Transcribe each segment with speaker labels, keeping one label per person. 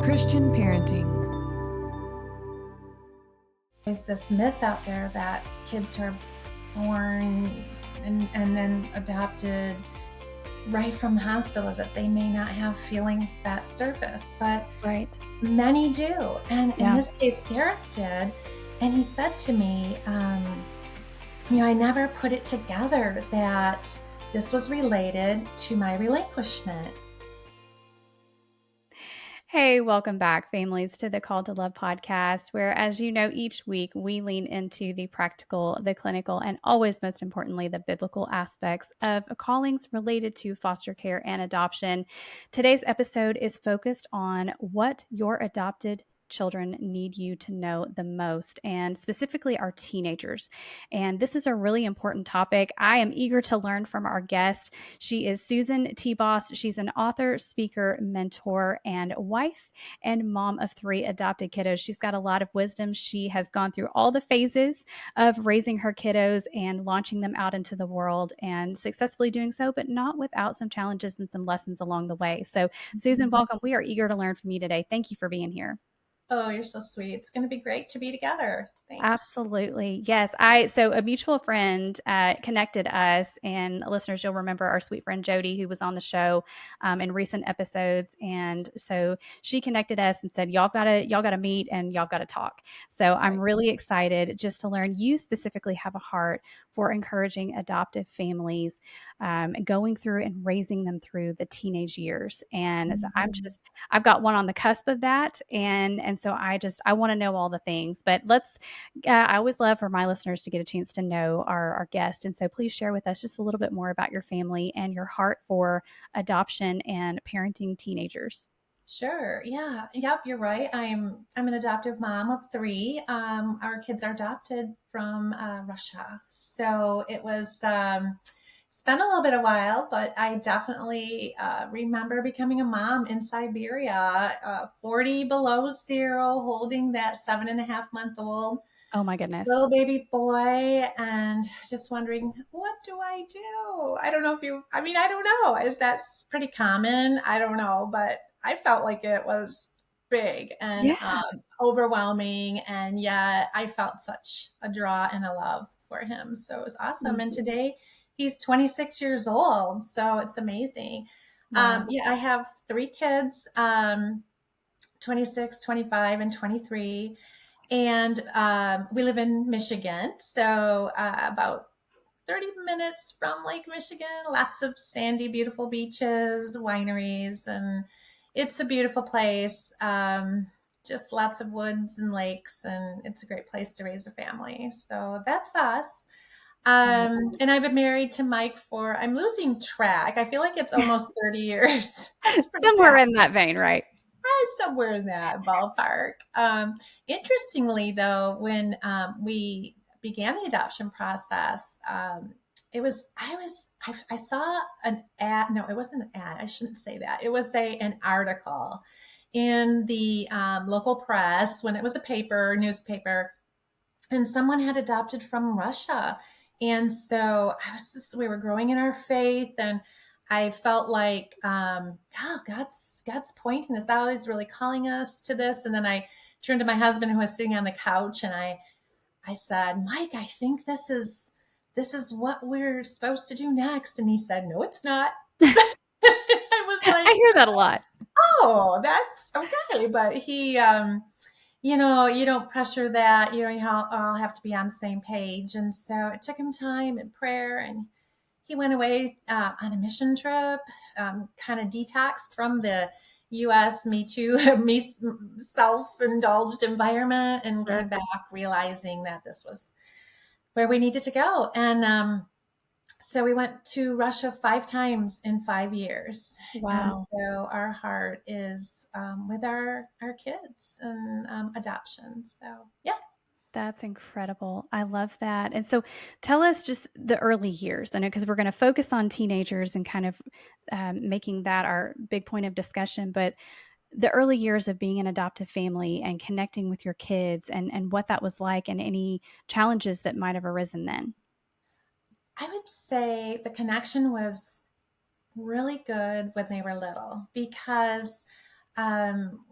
Speaker 1: Christian parenting.
Speaker 2: There's this myth out there that kids are born and then adopted right from the hospital, that they may not have feelings that surface, but
Speaker 3: Right.
Speaker 2: many do. And in
Speaker 3: Yeah.
Speaker 2: this case, Derek did. And he said to me, I never put it together that this was related to my relinquishment.
Speaker 3: Hey, welcome back, families, to the Call to Love podcast, where, as you know, each week we lean into the practical, the clinical, and always, most importantly, the biblical aspects of callings related to foster care and adoption. Today's episode is focused on what your adopted children need you to know the most, and specifically our teenagers. And this is a really important topic. I am eager to learn from our guest. She is Susan TeBos. She's an author, speaker, mentor, and wife and mom of 3 adopted kiddos. She's got a lot of wisdom. She has gone through all the phases of raising her kiddos and launching them out into the world and successfully doing so, but not without some challenges and some lessons along the way. So, Susan, welcome. We are eager to learn from you today. Thank you for being here.
Speaker 2: Oh, you're so sweet. It's going to be great to be together. Thanks.
Speaker 3: Absolutely. Yes. So a mutual friend connected us, and listeners, you'll remember our sweet friend Jody, who was on the show in recent episodes. And so she connected us and said, y'all gotta meet and y'all gotta talk. So I'm really excited just to learn you specifically have a heart for encouraging adoptive families going through and raising them through the teenage years. And so I've got one on the cusp of that. And so I want to know all the things, but I always love for my listeners to get a chance to know our guest. And so please share with us just a little bit more about your family and your heart for adoption and parenting teenagers.
Speaker 2: Sure. Yeah. Yep. You're right. I'm an adoptive mom of 3. Our kids are adopted from Russia, so it was it's been a little bit a while, but I definitely remember becoming a mom in Siberia, 40 below zero, holding that 7.5-month-old.
Speaker 3: Oh my goodness.
Speaker 2: Little baby boy, and just wondering, what do I do? I don't know I don't know. Is that pretty common? I don't know, but I felt like it was big and overwhelming. And yet I felt such a draw and a love for him. So it was awesome. Mm-hmm. And today he's 26 years old. So it's amazing. Wow. I have 3 kids, 26, 25, and 23. And we live in Michigan, so about 30 minutes from Lake Michigan. Lots of sandy, beautiful beaches, wineries, and it's a beautiful place. Just lots of woods and lakes, and it's a great place to raise a family. So that's us. And I've been married to Mike I'm losing track. I feel like it's almost 30 years.
Speaker 3: Somewhere in that vein, right?
Speaker 2: Somewhere in that ballpark. Interestingly, though, when we began the adoption process, I saw an ad. No, it wasn't an ad. I shouldn't say that. It was an article in the local press when it was a newspaper, and someone had adopted from Russia. And so we were growing in our faith, and I felt like, God's pointing this out. He's really calling us to this. And then I turned to my husband, who was sitting on the couch, and I said, Mike, I think this is what we're supposed to do next. And he said, no, it's not. I was like,
Speaker 3: I hear that a lot.
Speaker 2: Oh, that's okay. But he, you don't pressure that, you all have to be on the same page. And so it took him time and prayer, and he went away on a mission trip, kind of detoxed from the U.S. Me Too, self-indulged environment, and came back realizing that this was where we needed to go. And so we went to Russia 5 times in 5 years.
Speaker 3: Wow.
Speaker 2: And so our heart is with our kids and adoption. So, yeah.
Speaker 3: That's incredible. I love that. And so tell us just the early years. I know, because we're going to focus on teenagers and kind of making that our big point of discussion, but the early years of being an adoptive family and connecting with your kids and what that was like and any challenges that might have arisen then.
Speaker 2: I would say the connection was really good when they were little, because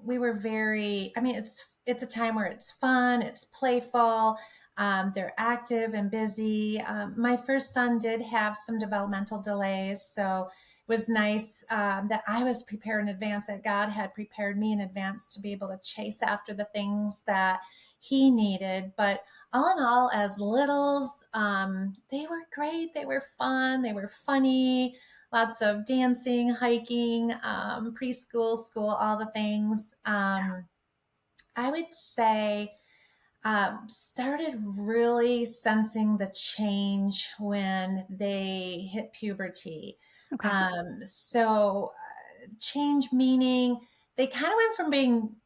Speaker 2: we were very, I mean, it's a time where it's fun, it's playful, they're active and busy. My first son did have some developmental delays, so it was nice that I was prepared in advance, that God had prepared me in advance to be able to chase after the things that he needed. But all in all, as littles, they were great. They were fun. They were funny. Lots of dancing, hiking, preschool, school, all the things. I would say started really sensing the change when they hit puberty.
Speaker 3: Okay.
Speaker 2: Change meaning they kind of went from being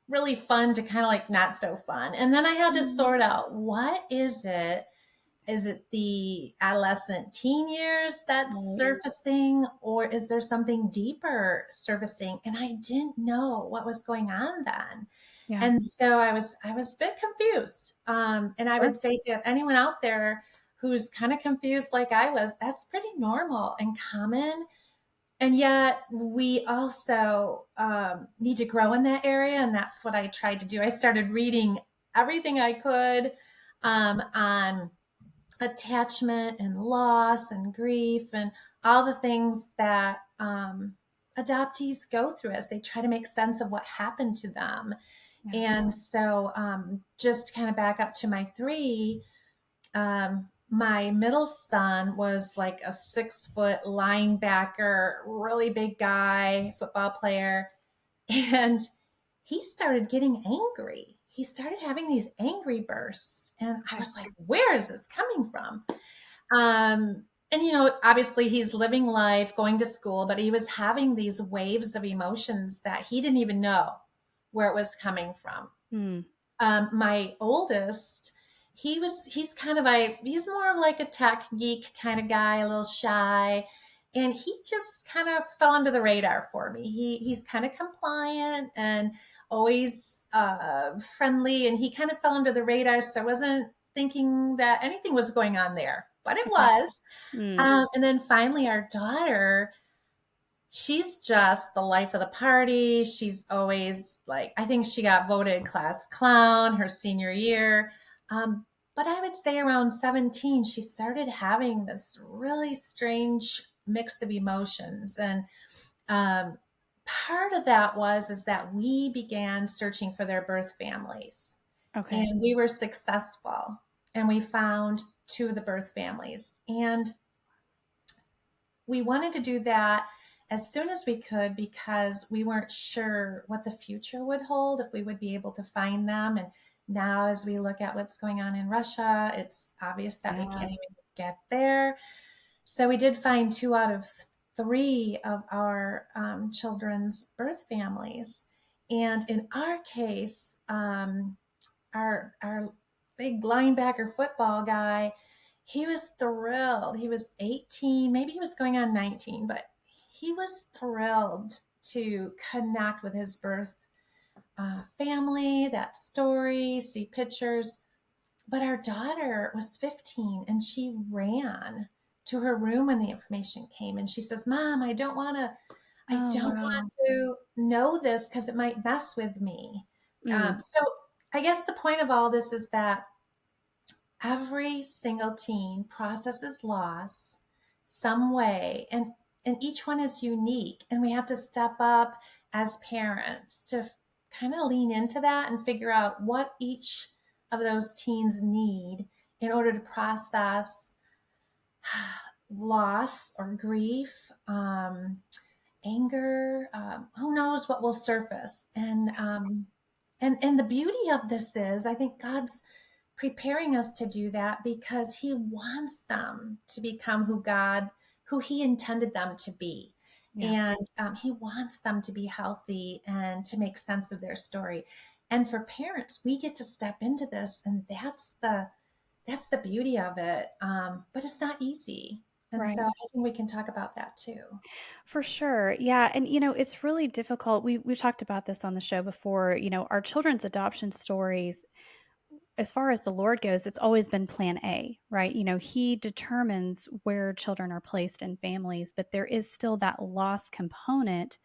Speaker 2: really fun to kind of like not so fun. And then I had to
Speaker 3: Mm.
Speaker 2: sort out, what is it? Is it the adolescent teen years that's
Speaker 3: Right.
Speaker 2: surfacing, or is there something deeper surfacing? And I didn't know what was going on then.
Speaker 3: Yeah.
Speaker 2: And so I was a bit confused. And I
Speaker 3: Sure.
Speaker 2: would say to anyone out there who's kind of confused like I was, that's pretty normal and common. And yet we also need to grow in that area. And that's what I tried to do. I started reading everything I could on attachment and loss and grief and all the things that adoptees go through as they try to make sense of what happened to them.
Speaker 3: Yeah.
Speaker 2: And so, just kind of back up to my three, my middle son was like a 6 foot linebacker, really big guy, football player. And he started getting angry. He started having these angry bursts. And I
Speaker 3: Okay.
Speaker 2: was like, where is this coming from? And obviously he's living life, going to school, but he was having these waves of emotions that he didn't even know where it was coming from.
Speaker 3: Mm.
Speaker 2: My oldest, he's kind of he's more of like a tech geek kind of guy, a little shy. And he just kind of fell under the radar for me. He's kind of compliant and always friendly, and he kind of fell under the radar. So I wasn't thinking that anything was going on there, but it
Speaker 3: Okay.
Speaker 2: was.
Speaker 3: Mm.
Speaker 2: And then finally, our daughter, she's just the life of the party. She's always like, I think she got voted class clown her senior year. Um, but I would say around 17, she started having this really strange mix of emotions. And um, part of that is that we began searching for their birth families,
Speaker 3: Okay.
Speaker 2: and we were successful. And we found two of the birth families. And we wanted to do that as soon as we could because we weren't sure what the future would hold, if we would be able to find them. And now, as we look at what's going on in Russia, it's obvious that we
Speaker 3: Yeah.
Speaker 2: can't even get there. So we did find two out of three of our children's birth families. And in our case, our big linebacker football guy, he was thrilled. He was 18, maybe he was going on 19, but he was thrilled to connect with his birth family, that story, see pictures. But our daughter was 15 and she ran to her room when the information came, and she says, "Mom, I
Speaker 3: Oh,
Speaker 2: don't want
Speaker 3: wow.
Speaker 2: to know this because it might mess with me."
Speaker 3: Mm.
Speaker 2: So I guess the point of all this is that every single teen processes loss some way, and each one is unique, and we have to step up as parents to kind of lean into that and figure out what each of those teens need in order to process loss or grief, anger. Who knows what will surface? And the beauty of this is, I think God's preparing us to do that because He wants them to become who He intended them to be.
Speaker 3: Yeah.
Speaker 2: And He wants them to be healthy and to make sense of their story. And for parents, we get to step into this, and that's the beauty of it. But it's not easy. And so
Speaker 3: Right.
Speaker 2: I think we can talk about that too.
Speaker 3: For sure. Yeah. And, it's really difficult. We've talked about this on the show before. Our children's adoption stories, as far as the Lord goes, it's always been plan A, right? He determines where children are placed in families, but there is still that loss component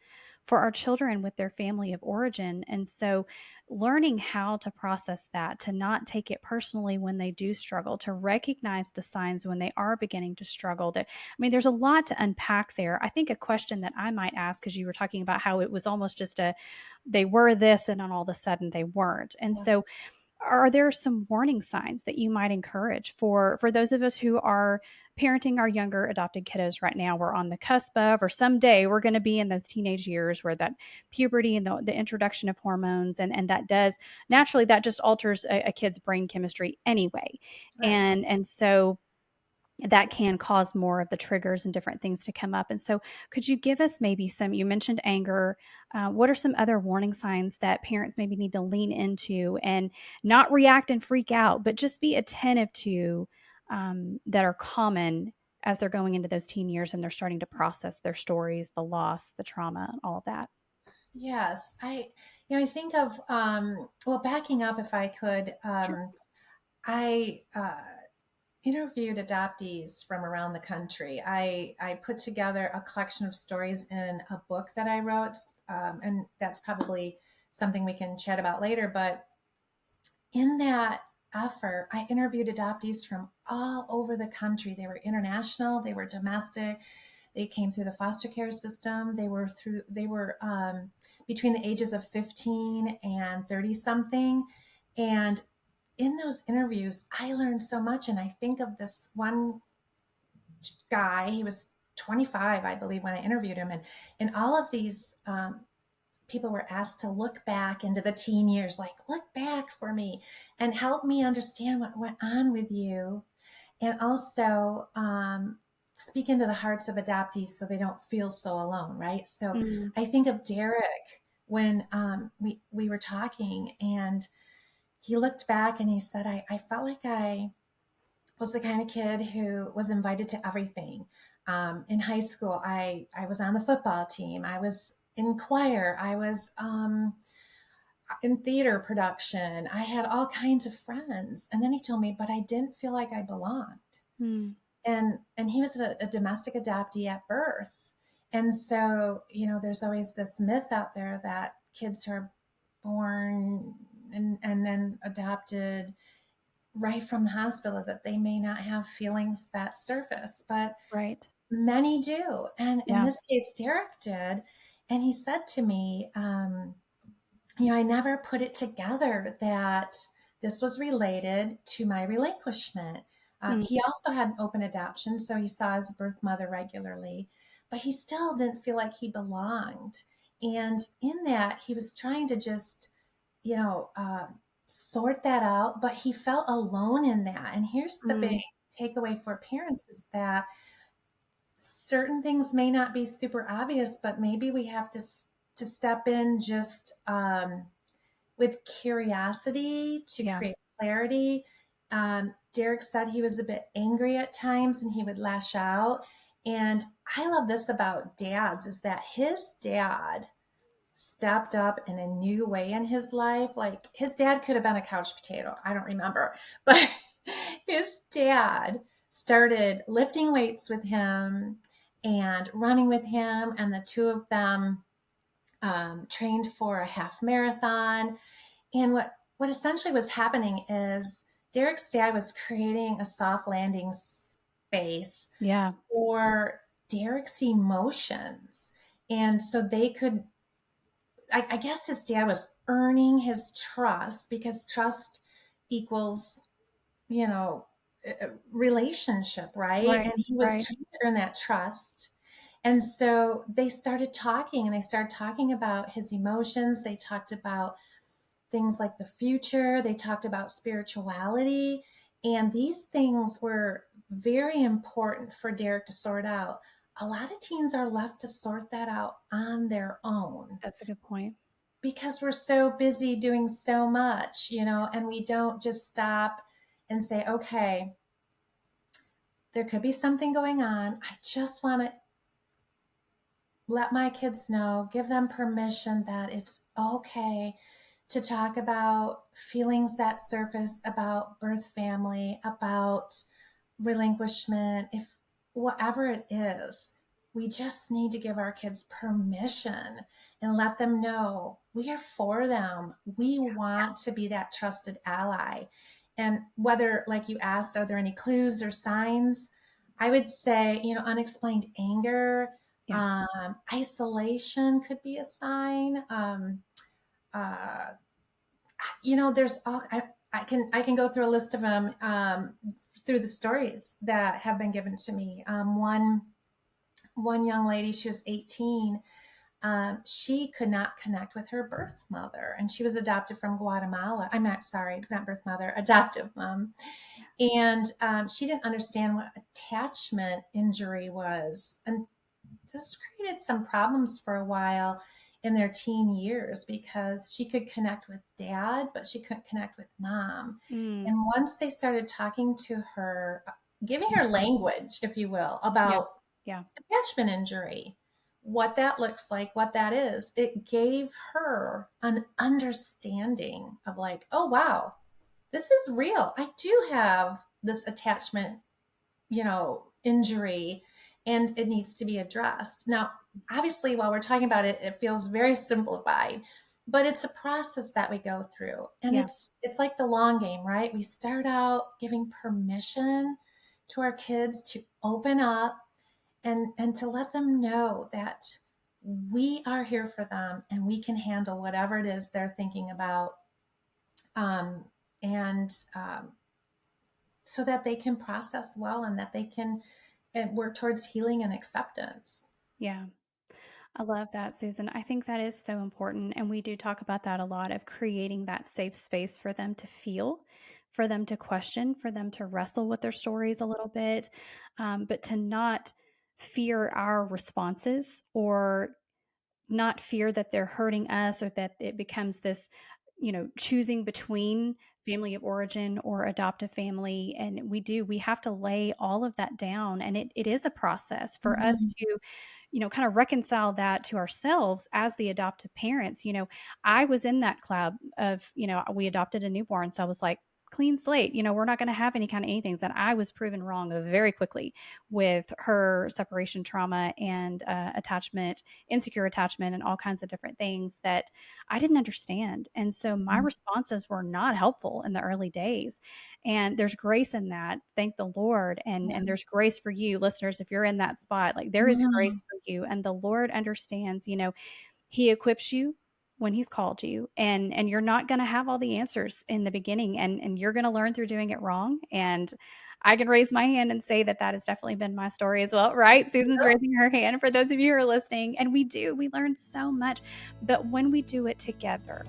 Speaker 3: for our children with their family of origin. And so learning how to process that, to not take it personally when they do struggle, to recognize the signs when they are beginning to struggle. That, I mean, there's a lot to unpack there. I think a question that I might ask, because you were talking about how it was almost just a, they were this and then all of a sudden they weren't. And
Speaker 2: Yeah.
Speaker 3: so are there some warning signs that you might encourage for those of us who are parenting our younger adopted kiddos right now? We're on the cusp of, or someday we're going to be in those teenage years where that puberty and the introduction of hormones, and that does naturally, that just alters a kid's brain chemistry anyway.
Speaker 2: Right.
Speaker 3: And so that can cause more of the triggers and different things to come up. And so, could you give us maybe some? You mentioned anger. What are some other warning signs that parents maybe need to lean into and not react and freak out, but just be attentive to, that are common as they're going into those teen years and they're starting to process their stories, the loss, the trauma, all of that?
Speaker 2: Yes. I think of, well, backing up if I could,
Speaker 3: Sure.
Speaker 2: I interviewed adoptees from around the country. I put together a collection of stories in a book that I wrote, and that's probably something we can chat about later. But in that effort, I interviewed adoptees from all over the country. They were international, they were domestic, they came through the foster care system. They were between the ages of 15 and 30 something. And in those interviews, I learned so much. And I think of this one guy, he was 25, I believe, when I interviewed him. And all of these people were asked to look back into the teen years, like, look back for me and help me understand what went on with you. And also speak into the hearts of adoptees so they don't feel so alone, right? So
Speaker 3: Mm,
Speaker 2: I think of Derek when we were talking, and he looked back and he said, I felt like I was the kind of kid who was invited to everything. In high school, I was on the football team. I was in choir. I was in theater production. I had all kinds of friends. And then he told me, but I didn't feel like I belonged.
Speaker 3: mm,
Speaker 2: And he was a domestic adoptee at birth. And so, there's always this myth out there that kids who are born and then adopted right from the hospital, that they may not have feelings that surface, but
Speaker 3: right.
Speaker 2: many do. And in
Speaker 3: Yeah.
Speaker 2: this case, Derek did. And he said to me, I never put it together that this was related to my relinquishment.
Speaker 3: Mm,
Speaker 2: He also had an open adoption, so he saw his birth mother regularly, but he still didn't feel like he belonged. And in that, he was trying to just, you know, uh, sort that out, but he felt alone in that. And here's the big
Speaker 3: mm,
Speaker 2: takeaway for parents is that certain things may not be super obvious, but maybe we have to step in just with curiosity to
Speaker 3: yeah.
Speaker 2: create clarity. Derek said he was a bit angry at times and he would lash out. And I love this about dads is that his dad stepped up in a new way in his life. Like his dad could have been a couch potato. I don't remember. But his dad started lifting weights with him and running with him. And the two of them trained for a half marathon. And what essentially was happening is Derek's dad was creating a soft landing space
Speaker 3: Yeah.
Speaker 2: for Derek's emotions. And so they could, I guess his dad was earning his trust because trust equals, you know, relationship, right?
Speaker 3: Right.
Speaker 2: And he was
Speaker 3: Right.
Speaker 2: trying to earn that trust. And so they started talking and they started talking about his emotions. They talked about things like the future, they talked about spirituality. And these things were very important for Derek to sort out. A lot of teens are left to sort that out on their own
Speaker 3: That's a good point.
Speaker 2: because we're so busy doing so much, and we don't just stop and say, okay, there could be something going on. I just want to let my kids know, give them permission that it's okay to talk about feelings that surface about birth family, about relinquishment, if whatever it is, we just need to give our kids permission and let them know we are for them. We want to be that trusted ally. And whether, like you asked, are there any clues or signs? I would say, unexplained anger,
Speaker 3: Yeah.
Speaker 2: isolation could be a sign. Uh, there's all I can go through a list of them through the stories that have been given to me. One young lady, she was 18. She could not connect with her birth mother, and she was adopted from Guatemala. I'm not sorry, not birth mother, adoptive mom. And she didn't understand what attachment injury was. And this created some problems for a while in their teen years because she could connect with dad, but she couldn't connect with mom.
Speaker 3: Mm.
Speaker 2: And once they started talking to her, giving her language, if you will,
Speaker 3: Yeah.
Speaker 2: about
Speaker 3: Yeah.
Speaker 2: attachment injury, what that looks like, what that is, it gave her an understanding of like, oh, wow, this is real. I do have this attachment, injury, and it needs to be addressed. Now, obviously, while we're talking about it, it feels very simplified, but it's a process that we go through. And
Speaker 3: Yeah.
Speaker 2: it's like the long game, right? We start out giving permission to our kids to open up and to let them know that we are here for them and we can handle whatever it is they're thinking about. Um, and so that they can process well and that they can work towards healing and acceptance.
Speaker 3: Yeah. I love that, Susan. I think that is so important. And we do talk about that a lot of creating that safe space for them to feel, for them to question, for them to wrestle with their stories a little bit, but to not fear our responses or not fear that they're hurting us or that it becomes this, choosing between family of origin or adoptive family. And we have to lay all of that down. And it is a process for us
Speaker 2: Mhm.
Speaker 3: to, kind of reconcile that to ourselves as the adoptive parents. I was in that club of, we adopted a newborn. So I was like, clean slate, we're not going to have any kind of anything. And I was proven wrong very quickly with her separation trauma and attachment, insecure attachment, and all kinds of different things that I didn't understand. And so my responses were not helpful in the early days. And there's grace in that. Thank the Lord. And
Speaker 2: Yes.
Speaker 3: there's grace for you, listeners, if you're in that spot. Like there is
Speaker 2: Mhm.
Speaker 3: grace for you. And the Lord understands, He equips you when He's called you. And you're not gonna have all the answers in the beginning, and you're gonna learn through doing it wrong. And I can raise my hand and say that that has definitely been my story as well, right? Susan's
Speaker 2: Yep.
Speaker 3: raising her hand for those of you who are listening. And we learn so much. But when we do it together,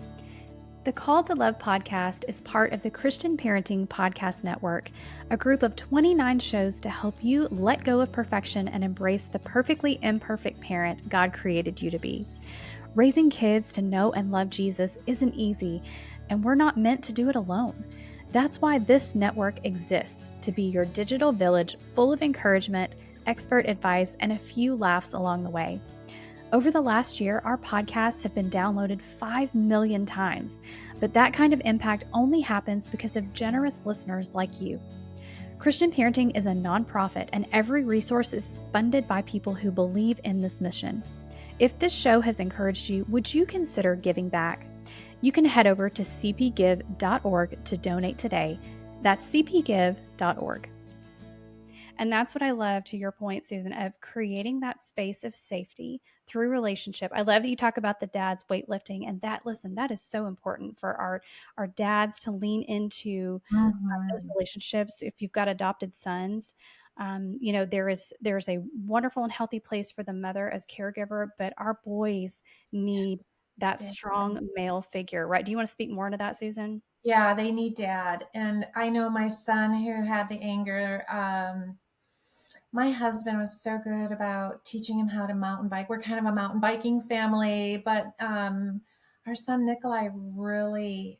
Speaker 3: the Call to Love podcast is part of the Christian Parenting Podcast Network, a group of 29 shows to help you let go of perfection and embrace the perfectly imperfect parent God created you to be. Raising kids to know and love Jesus isn't easy, and we're not meant to do it alone. That's why this network exists, to be your digital village full of encouragement, expert advice, and a few laughs along the way. Over the last year, our podcasts have been downloaded 5 million times, but that kind of impact only happens because of generous listeners like you. Christian Parenting is a nonprofit, and every resource is funded by people who believe in this mission. If this show has encouraged you, would you consider giving back? You can head over to cpgive.org to donate today. That's cpgive.org. And that's what I love, to your point, Susan, of creating that space of safety through relationship. I love that you talk about the dads weightlifting, and that, listen, that is so important for our dads to lean into those
Speaker 2: Mhm.
Speaker 3: relationships. If you've got adopted sons, there's a wonderful and healthy place for the mother as caregiver, but our boys need that
Speaker 2: Yeah.
Speaker 3: strong male figure, right? Do you want to speak more into that, Susan?
Speaker 2: Yeah, they need dad. And I know my son who had the anger. My husband was so good about teaching him how to mountain bike. We're kind of a mountain biking family, but our son Nikolai really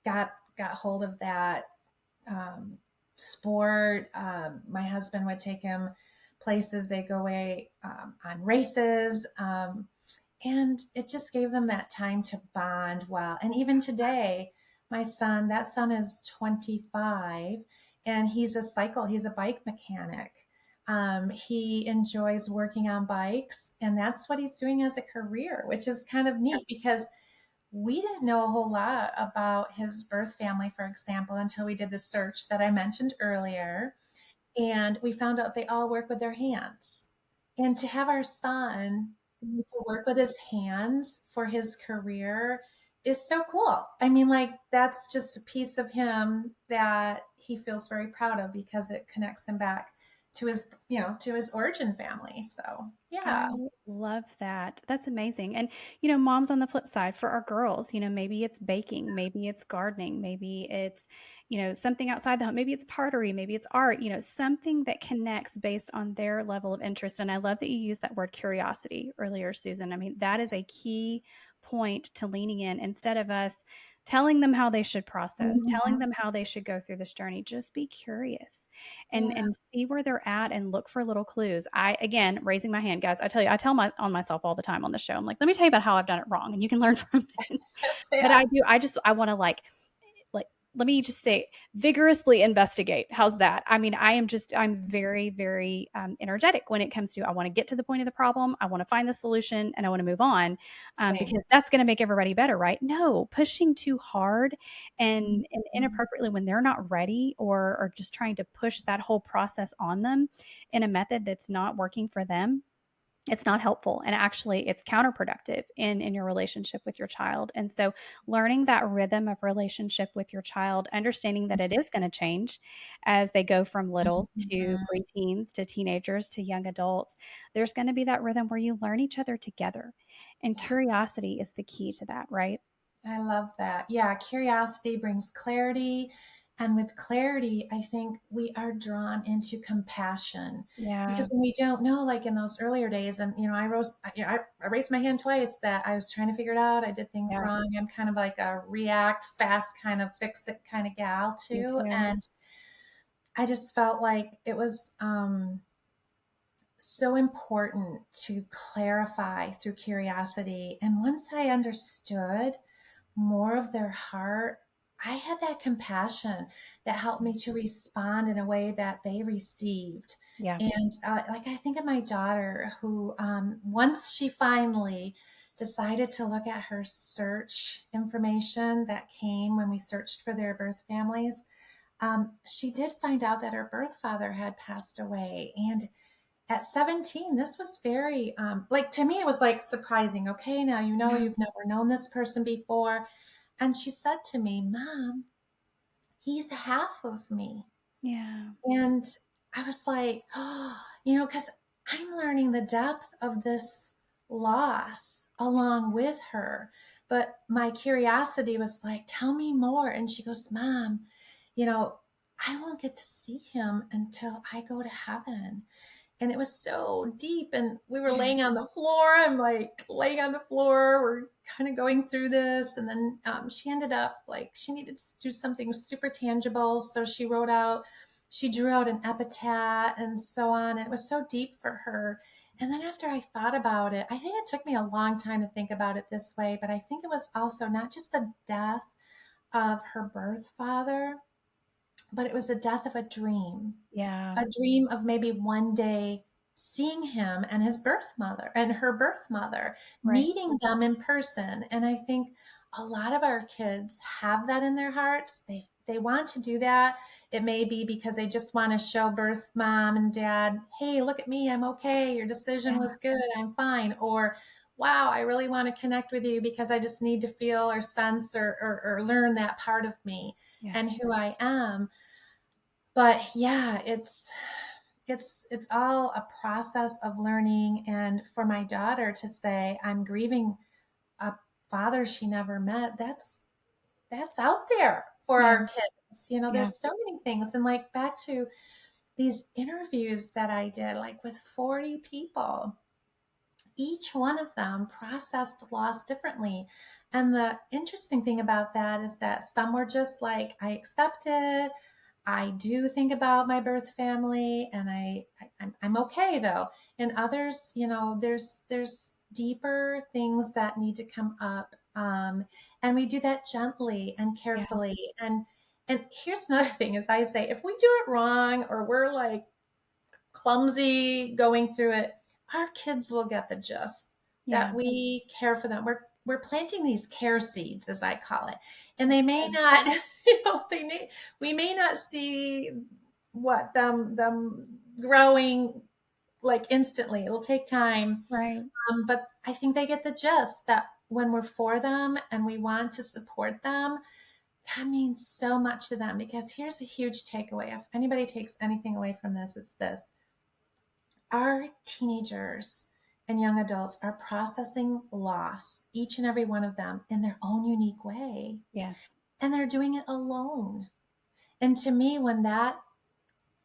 Speaker 2: got hold of that um, sport. My husband would take him places. They go away on races. And it just gave them that time to bond well. And even today, that son is 25 and he's a bike mechanic. He enjoys working on bikes, and that's what he's doing as a career, which is kind of neat because we didn't know a whole lot about his birth family, for example, until we did the search that I mentioned earlier. And we found out they all work with their hands. And to have our son to work with his hands for his career is so cool. I mean, like, that's just a piece of him that he feels very proud of because it connects him back to his, to his origin family. So,
Speaker 3: I
Speaker 2: yeah.
Speaker 3: love that. That's amazing. And, moms on the flip side for our girls, maybe it's baking, maybe it's gardening, maybe it's, something outside the home, maybe it's pottery, maybe it's art, something that connects based on their level of interest. And I love that you used that word curiosity earlier, Susan. I mean, that is a key point to leaning in instead of us telling them how they should process, telling
Speaker 2: Mhm.
Speaker 3: them how they should go through this journey. Just be curious and
Speaker 2: Yeah.
Speaker 3: and see where they're at and look for little clues. I again raising my hand, guys. I tell you, I tell my on myself all the time on the show. I'm like, let me tell you about how I've done it wrong, and you can learn from it. But
Speaker 2: Yeah.
Speaker 3: I do. I want to like let me just say vigorously investigate. How's that? I mean, I'm very, very energetic when it comes to I want to get to the point of the problem. I want to find the solution and I want to move on
Speaker 2: Same.
Speaker 3: because that's going to make everybody better, right? No, pushing too hard and
Speaker 2: Mhm.
Speaker 3: inappropriately when they're not ready or just trying to push that whole process on them in a method that's not working for them, it's not helpful, and actually it's counterproductive in your relationship with your child. And so learning that rhythm of relationship with your child, understanding that it is going to change as they go from little to
Speaker 2: Mhm.
Speaker 3: preteens to teenagers to young adults, there's going to be that rhythm where you learn each other together, and
Speaker 2: Yeah.
Speaker 3: curiosity is the key to that, right?
Speaker 2: I love that. Yeah, curiosity brings clarity. And with clarity, I think we are drawn into compassion because
Speaker 3: Yeah.
Speaker 2: when we don't know, like in those earlier days, and I raised my hand twice that I was trying to figure it out. I did things
Speaker 3: Yeah.
Speaker 2: wrong. I'm kind of like a react fast, kind of fix it kind of gal
Speaker 3: Me
Speaker 2: too.
Speaker 3: too.
Speaker 2: And I just felt like it was so important to clarify through curiosity. And once I understood more of their heart, I had that compassion that helped me to respond in a way that they received.
Speaker 3: Yeah.
Speaker 2: And like I think of my daughter, who once she finally decided to look at her search information that came when we searched for their birth families, she did find out that her birth father had passed away. And at 17, this was very, like, to me, it was like surprising. Okay, now
Speaker 3: Yeah.
Speaker 2: you've never known this person before. And she said to me, Mom, he's half of me.
Speaker 3: Yeah.
Speaker 2: And I was like, oh, because I'm learning the depth of this loss along with her. But my curiosity was like, tell me more. And she goes, Mom, you know, I won't get to see him until I go to heaven. And it was so deep, and we were
Speaker 3: Yeah.
Speaker 2: laying on the floor. I'm like laying on the floor, we're kind of going through this. And then she ended up, like, she needed to do something super tangible, so she drew out an epitaph and so on. It was so deep for her. And then after I thought about it, I think it took me a long time to think about it this way, but I think it was also not just the death of her birth father, but it was the death of
Speaker 3: Yeah.
Speaker 2: a dream of maybe one day seeing him and his birth mother and her birth mother,
Speaker 3: Right.
Speaker 2: meeting them in person. And I think a lot of our kids have that in their hearts. They want to do that. It may be because they just want to show birth mom and dad, hey, look at me, I'm okay. Your decision
Speaker 3: Yeah.
Speaker 2: was good. I'm fine. Or wow, I really want to connect with you because I just need to feel or sense or learn that part of me
Speaker 3: Yeah.
Speaker 2: and who I am. But yeah, it's all a process of learning. And for my daughter to say I'm grieving a father she never met, that's out there for
Speaker 3: Yeah.
Speaker 2: our kids.
Speaker 3: Yeah.
Speaker 2: There's so many things. And like back to these interviews that I did, like with 40 people, each one of them processed loss differently. And the interesting thing about that is that some were just like, I accept it. I do think about my birth family, and I'm okay though. And others, there's deeper things that need to come up, and we do that gently and
Speaker 3: Yeah.
Speaker 2: carefully. And here's another thing: is I say, if we do it wrong or we're like clumsy going through it, our kids will get the gist
Speaker 3: Yeah.
Speaker 2: that we care for them. We're planting these care seeds, as I call it, and they
Speaker 3: That's
Speaker 2: may
Speaker 3: good.
Speaker 2: not, we may not see what them growing like instantly. It'll take time,
Speaker 3: Right.
Speaker 2: but I think they get the gist that when we're for them and we want to support them, that means so much to them. Because here's a huge takeaway. If anybody takes anything away from this, it's this: our teenagers and young adults are processing loss, each and every one of them, in their own unique way.
Speaker 3: Yes.
Speaker 2: And they're doing it alone. And to me, when that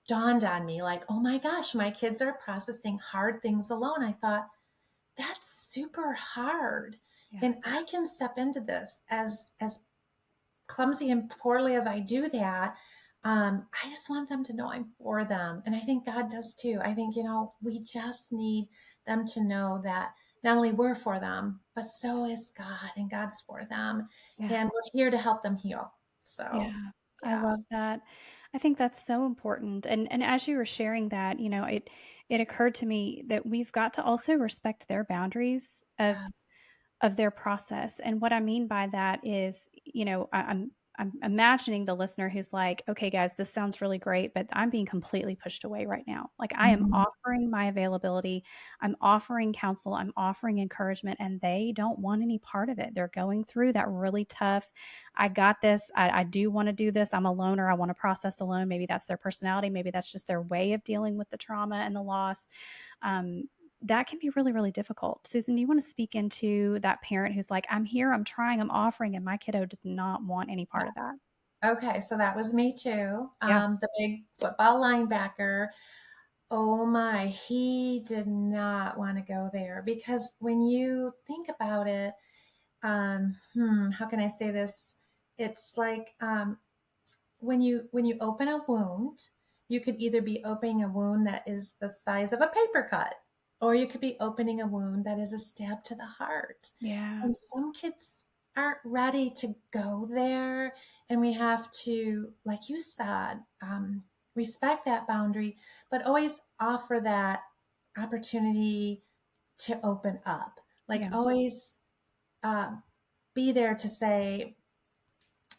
Speaker 2: dawned on me, like, oh my gosh, my kids are processing hard things alone, I thought, that's super hard.
Speaker 3: Yeah.
Speaker 2: And I can step into this as clumsy and poorly as I do that. I just want them to know I'm for them. And I think God does too. I think, we just need them to know that not only we're for them, but so is God, and God's for them.
Speaker 3: Yeah.
Speaker 2: And we're here to help them heal. So,
Speaker 3: Yeah, I
Speaker 2: yeah.
Speaker 3: love that. I think that's so important. And as you were sharing that, it occurred to me that we've got to also respect their boundaries
Speaker 2: Yes.
Speaker 3: of their process. And what I mean by that is, I'm imagining the listener who's like, okay, guys, this sounds really great, but I'm being completely pushed away right now. Like I am
Speaker 2: Mhm.
Speaker 3: offering my availability, I'm offering counsel, I'm offering encouragement, and they don't want any part of it. They're going through that really tough. I got this. I do want to do this. I'm a loner. I want to process alone. Maybe that's their personality. Maybe that's just their way of dealing with the trauma and the loss. Um, that can be really, really difficult. Susan, do you want to speak into that parent who's like, I'm here, I'm trying, I'm offering, and my kiddo does not want any part of
Speaker 2: Yes.
Speaker 3: that?
Speaker 2: Okay, so that was me too.
Speaker 3: Yeah.
Speaker 2: The big football linebacker. Oh my, he did not want to go there because when you think about it, how can I say this? It's like when you open a wound, you could either be opening a wound that is the size of a paper cut, or you could be opening a wound that is a stab to the heart.
Speaker 3: Yeah.
Speaker 2: And some kids aren't ready to go there, and we have to, like you said, respect that boundary, but always offer that opportunity to open up. Like
Speaker 3: Yeah.
Speaker 2: always um, be there to say,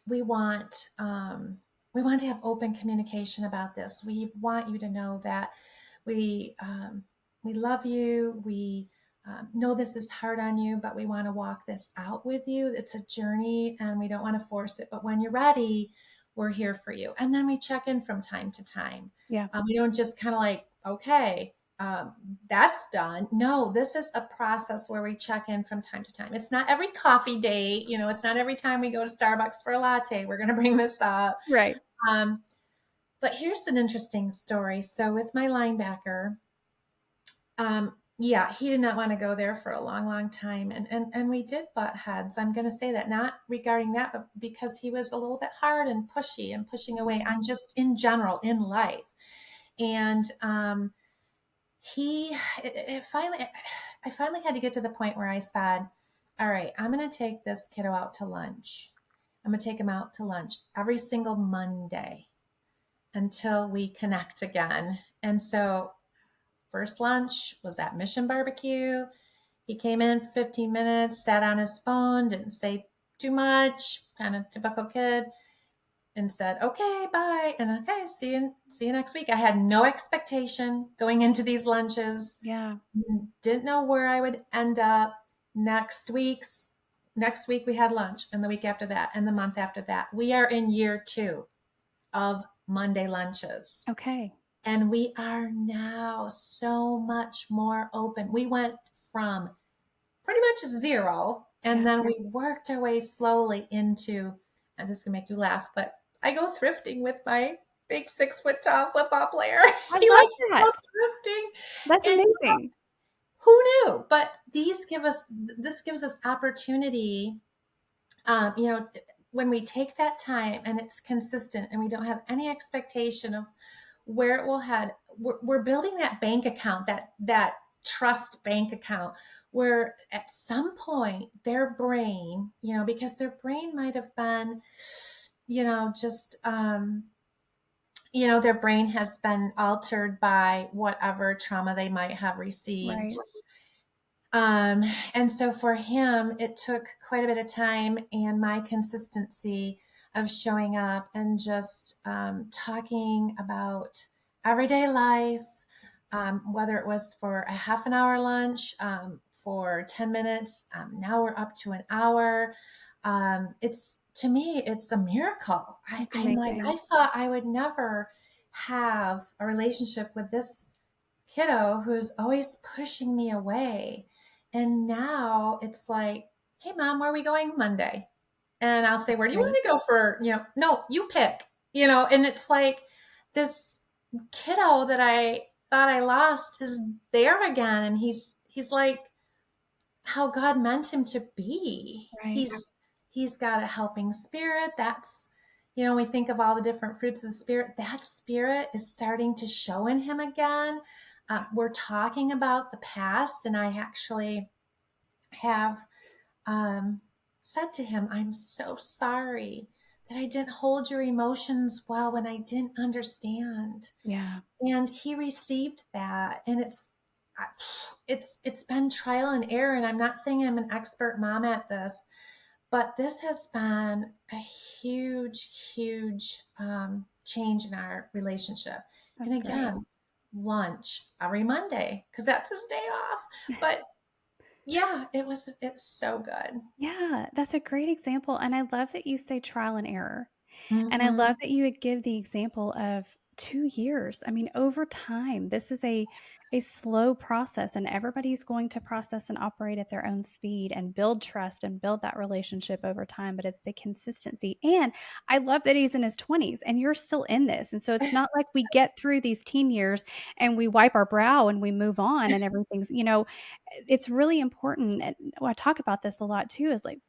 Speaker 2: we want um, we want to have open communication about this. We want you to know that we love you. We know this is hard on you, but we want to walk this out with you. It's a journey, and we don't want to force it. But when you're ready, we're here for you. And then we check in from time to time.
Speaker 3: Yeah.
Speaker 2: We don't just kind of like, okay, that's done. No, this is a process where we check in from time to time. It's not every coffee date, it's not every time we go to Starbucks for a latte. We're going to bring this up.
Speaker 3: Right.
Speaker 2: Um, but here's an interesting story. So with my linebacker, yeah, he did not want to go there for a long, long time. And we did butt heads. I'm going to say that, not regarding that, but because he was a little bit hard and pushy and pushing away
Speaker 3: Mm.
Speaker 2: on just in general in life. And he it finally I finally had to get to the point where I said, all right, I'm going to take this kiddo out to lunch. I'm going to take him out to lunch every single Monday until we connect again. And so first lunch was at Mission Barbecue. He came in 15 minutes, sat on his phone, didn't say too much, kind of typical kid, and said, okay, bye. And okay, see you next week. I had no expectation going into these lunches.
Speaker 3: Yeah.
Speaker 2: Didn't know where I would end up. Next week we had lunch, and the week after that, and the month after that. We are in year 2 of Monday lunches.
Speaker 3: Okay.
Speaker 2: And we are now so much more open. We went from pretty much zero, and
Speaker 3: Yeah.
Speaker 2: then we worked our way slowly into, and this is gonna make you laugh, but I go thrifting with my big 6 foot tall football player.
Speaker 3: I
Speaker 2: He
Speaker 3: love
Speaker 2: likes to go
Speaker 3: that.
Speaker 2: thrifting.
Speaker 3: That's
Speaker 2: And
Speaker 3: amazing.
Speaker 2: who knew? But this gives us opportunity. When we take that time and it's consistent, and we don't have any expectation of where it will head, we're building that bank account, that trust bank account, where at some point their brain, because their brain might have been, just their brain has been altered by whatever trauma they might have received.
Speaker 3: Right.
Speaker 2: Um, and so for him, it took quite a bit of time and my consistency of showing up and just talking about everyday life, whether it was for a half an hour lunch, for 10 minutes, now we're up to an hour. It's to me, it's a miracle.
Speaker 3: That's
Speaker 2: I'm like,
Speaker 3: amazing.
Speaker 2: I thought I would never have a relationship with this kiddo who's always pushing me away. And now it's like, hey, mom, where are we going Monday? And I'll say, where do you want
Speaker 3: Great.
Speaker 2: to go for, no, you pick, and it's like this kiddo that I thought I lost is there again. And he's like how God meant him to be.
Speaker 3: Right.
Speaker 2: He's got a helping spirit. That's we think of all the different fruits of the spirit. That spirit is starting to show in him again. We're talking about the past, and I actually have um, said to him, "I'm so sorry that I didn't hold your emotions well when I didn't understand."
Speaker 3: Yeah.
Speaker 2: And he received that, and it's been trial and error. And I'm not saying I'm an expert mom at this, but this has been a huge change in our relationship. And
Speaker 3: That's great.
Speaker 2: again, lunch every Monday because that's his day off. But yeah, it's so good.
Speaker 3: Yeah, that's a great example. And I love that you say trial and error. And I love
Speaker 2: Hmm.
Speaker 3: that you would give the example of 2 years. I mean, over time, this is a slow process, and everybody's going to process and operate at their own speed and build trust and build that relationship over time, but it's the consistency. And I love that he's in his 20s and you're still in this. And so it's not like we get through these teen years and we wipe our brow and we move on and everything's, it's really important. And I talk about this a lot too, is like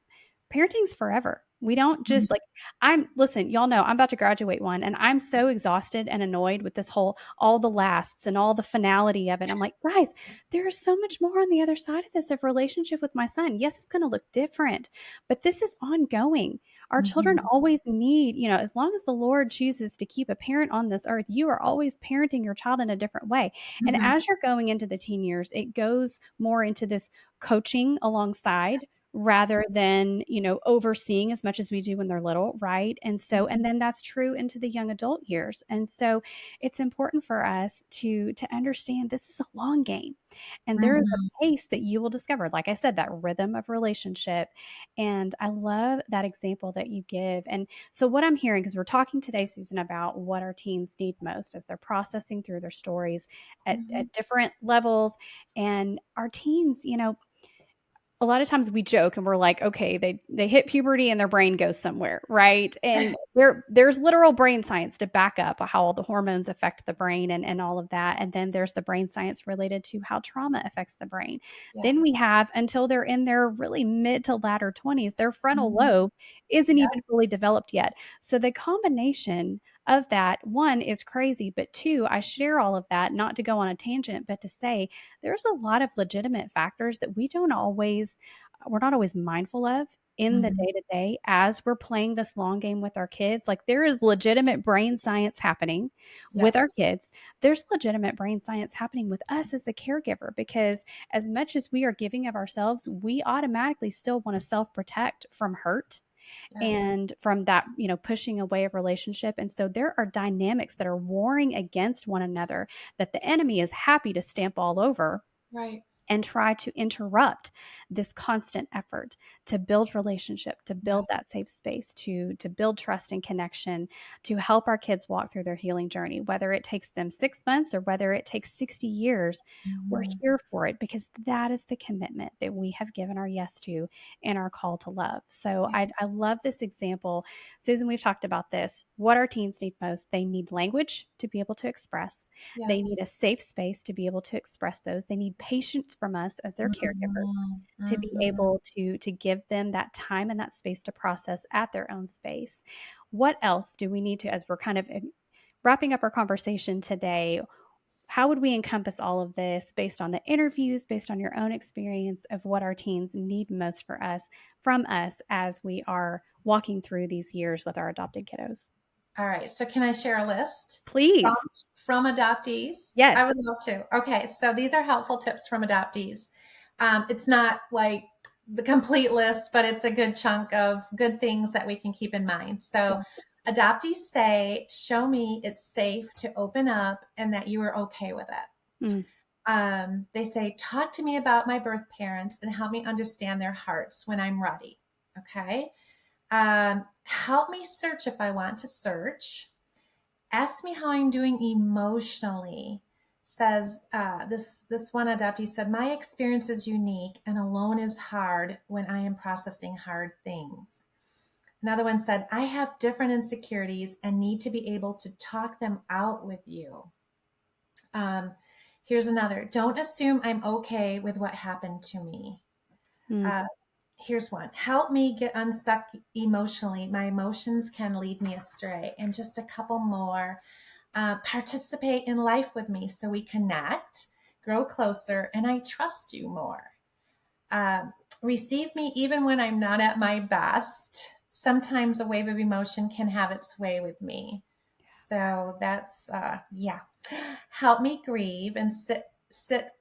Speaker 3: parenting's forever. We don't just like listen, y'all know I'm about to graduate one and I'm so exhausted and annoyed with this whole all the lasts and all the finality of it. I'm like, guys, there is so much more on the other side of this of relationship with my son. Yes, it's going to look different, but this is ongoing. Our children
Speaker 2: Hmm.
Speaker 3: always need, as long as the Lord chooses to keep a parent on this earth, you are always parenting your child in a different way. And
Speaker 2: Hmm.
Speaker 3: as you're going into the teen years, it goes more into this coaching alongside rather than, overseeing as much as we do when they're little, right? And so and
Speaker 2: Hmm.
Speaker 3: then that's true into the young adult years. And so it's important for us to understand this is a long game. And there is a
Speaker 2: Hmm.
Speaker 3: pace that you will discover, like I said, that rhythm of relationship. And I love that example that you give. And so what I'm hearing, because we're talking today, Susan, about what our teens need most as they're processing through their stories at different levels. And our teens, a lot of times we joke and we're like, okay, they hit puberty and their brain goes somewhere, right? And there's literal brain science to back up how all the hormones affect the brain and all of that. And then there's the brain science related to how trauma affects the brain. Then
Speaker 2: Yes.
Speaker 3: we have until they're in their really mid to latter 20s, their frontal
Speaker 2: Mhm.
Speaker 3: lobe isn't
Speaker 2: Yep.
Speaker 3: even fully developed yet. So the combination of that, one, is crazy, but two, I share all of that not to go on a tangent, but to say there's a lot of legitimate factors that we're not always mindful of in the
Speaker 2: Mhm.
Speaker 3: day to day as we're playing this long game with our kids. Like there is legitimate brain science happening with our
Speaker 2: Yes.
Speaker 3: kids. There's legitimate brain science happening with us as the caregiver because as much as we are giving of ourselves, we automatically still want to self protect from hurt
Speaker 2: Yes.
Speaker 3: and from that, pushing away of relationship. And so there are dynamics that are warring against one another that the enemy is happy to stamp all over
Speaker 2: Right.
Speaker 3: and try to interrupt this constant effort to build relationship, to build
Speaker 2: Yes.
Speaker 3: that safe space, to build trust and connection, to help our kids walk through their healing journey, whether it takes them 6 months or whether it takes 60 years. We're
Speaker 2: Mhm.
Speaker 3: here for it because that is the commitment that we have given our yes to and our call to love. So
Speaker 2: Yeah.
Speaker 3: I love this example. Susan, we've talked about this. What our teens need most, they need language to be able to express. They
Speaker 2: Yes.
Speaker 3: need a safe space to be able to express those. They need patience from us as their caregivers
Speaker 2: Mhm.
Speaker 3: to be
Speaker 2: Mhm.
Speaker 3: able to give them that time and that space to process at their own space. What else do we need to, as we're kind of wrapping up our conversation today, how would we encompass all of this based on the interviews, based on your own experience of what our teens need most from us as we are walking through these years with our adopted kiddos?
Speaker 2: All right. So can I share a list from
Speaker 3: Please.
Speaker 2: adoptees? I
Speaker 3: Yes.
Speaker 2: would love to. Okay. So these are helpful tips from adoptees. It's not like the complete list, but it's a good chunk of good things that we can keep in mind. So
Speaker 3: Yeah.
Speaker 2: adoptees say, show me it's safe to open up and that you are okay with it.
Speaker 3: Mm,
Speaker 2: They say, talk to me about my birth parents and help me understand their hearts when I'm ready. Okay. Help me search if I want to search. Ask me how I'm doing emotionally. Says this one adoptee said, my experience is unique and alone is hard when I am processing hard things. Another one said, I have different insecurities and need to be able to talk them out with you. Um, Here's another, don't assume I'm okay with what happened to me.
Speaker 3: mm,
Speaker 2: Uh, Here's one, help me get unstuck emotionally. My emotions can lead me astray. And just a couple more. Participate in life with me so we connect, grow closer, and I trust you more. Receive me even when I'm not at my best. Sometimes a wave of emotion can have its way with me. So that's yeah. Help me grieve and sit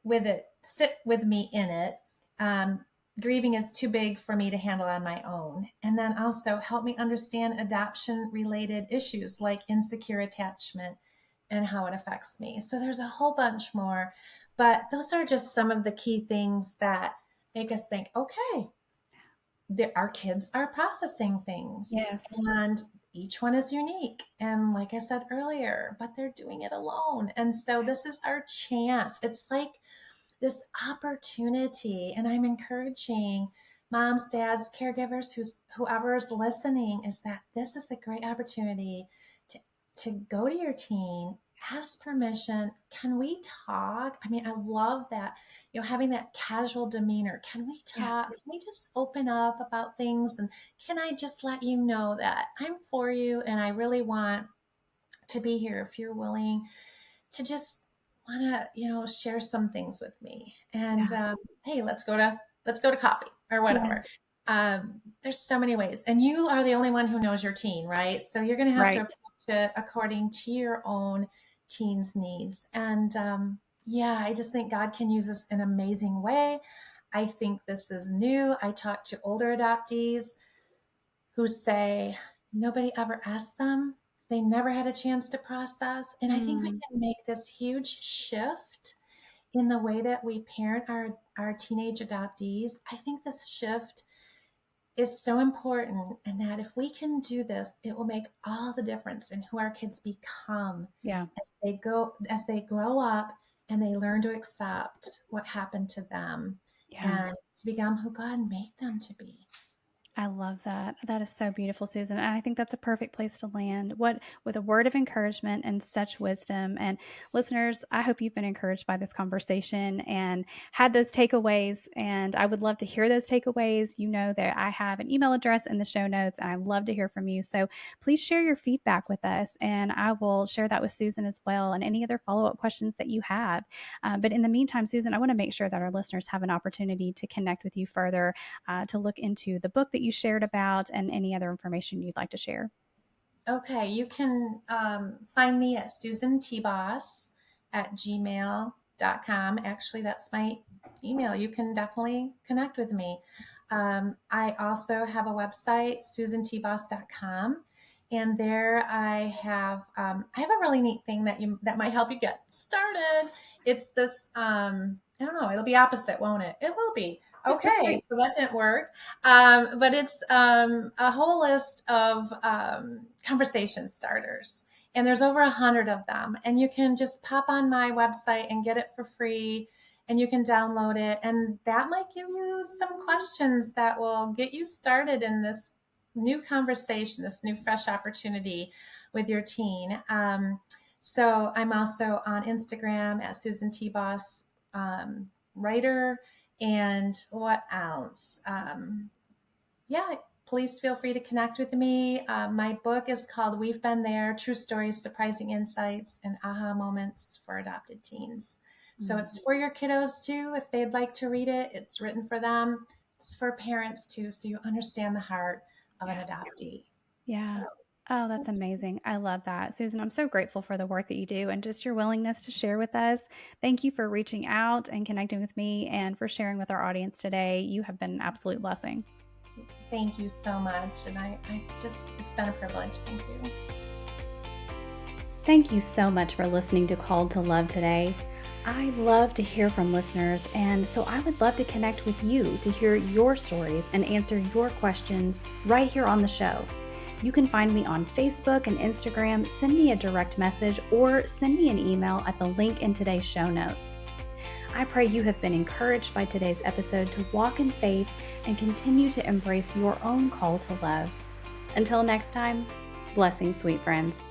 Speaker 2: with it. Sit with me in it. Um, Grieving is too big for me to handle on my own. And then also help me understand adoption related issues like insecure attachment and how it affects me. So there's a whole bunch more, but those are just some of the key things that make us think, okay, our kids are processing things
Speaker 3: yes.
Speaker 2: and each one is unique. And like I said earlier, but they're doing it alone. And so this is our chance. It's like this opportunity. And I'm encouraging moms, dads, caregivers, whoever is listening, is that this is a great opportunity to, to go to your teen, ask permission. Can we talk? I mean, I love that, having that casual demeanor. Can we
Speaker 3: Yeah.
Speaker 2: talk? Can we just open up about things? And can I just let you know that I'm for you and I really want to be here if you're willing to just want to share some things with me and
Speaker 3: Yeah.
Speaker 2: hey, let's go to coffee or
Speaker 3: Yeah.
Speaker 2: whatever. There's so many ways, and you are the only one who knows your teen, right? So you're going to have to
Speaker 3: Right.
Speaker 2: approach it according to your own teen's needs. And yeah, I just think God can use us in an amazing way. I think this is new. I talk to older adoptees who say nobody ever asked them. They never had a chance to process. And I think we
Speaker 3: Mm,
Speaker 2: can make this huge shift in the way that we parent our teenage adoptees. I think this shift is so important, and that if we can do this, it will make all the difference in who our kids become
Speaker 3: yeah.
Speaker 2: as they grow up and they learn to accept what happened to them
Speaker 3: Yeah.
Speaker 2: and to become who God made them to be.
Speaker 3: I love that. That is so beautiful, Susan. And I think that's a perfect place to land. What with a word of encouragement and such wisdom. And listeners, I hope you've been encouraged by this conversation and had those takeaways. And I would love to hear those takeaways. You know that I have an email address in the show notes, and I love to hear from you. So please share your feedback with us, and I will share that with Susan as well, and any other follow-up questions that you have. But in the meantime, Susan, I want to make sure that our listeners have an opportunity to connect with you further, to look into the book that you shared about and any other information you'd like to share.
Speaker 2: Okay, you can find me at Susan TeBos at gmail.com. Actually, that's my email. You can definitely connect with me. I also have a website, susantebos.com. And there I have a really neat thing that might help you get started. It's this I don't know, it'll be opposite, won't it? It will be. Okay, so that didn't work. But it's a whole list of conversation starters. And there's over 100 of them. And you can just pop on my website and get it for free. And you can download it. And that might give you some questions that will get you started in this new conversation, this new fresh opportunity with your teen. So I'm also on Instagram at Susan TeBos writer. And what else? Yeah, please feel free to connect with me. My book is called We've Been There, True Stories, Surprising Insights, and Aha Moments for Adopted Teens. So
Speaker 3: Mm,
Speaker 2: it's for your kiddos too, if they'd like to read it. It's written for them. It's for parents too, so you understand the heart of an
Speaker 3: yeah.
Speaker 2: adoptee. So
Speaker 3: Yeah. Oh, that's amazing. I love that. Susan, I'm so grateful for the work that you do and just your willingness to share with us. Thank you for reaching out and connecting with me and for sharing with our audience today. You have been an absolute blessing.
Speaker 2: Thank you so much. And I just, it's been a privilege. Thank you.
Speaker 3: Thank you so much for listening to Called to Love today. I love to hear from listeners, and so I would love to connect with you to hear your stories and answer your questions right here on the show. You can find me on Facebook and Instagram, send me a direct message, or send me an email at the link in today's show notes. I pray you have been encouraged by today's episode to walk in faith and continue to embrace your own call to love. Until next time, blessings, sweet friends.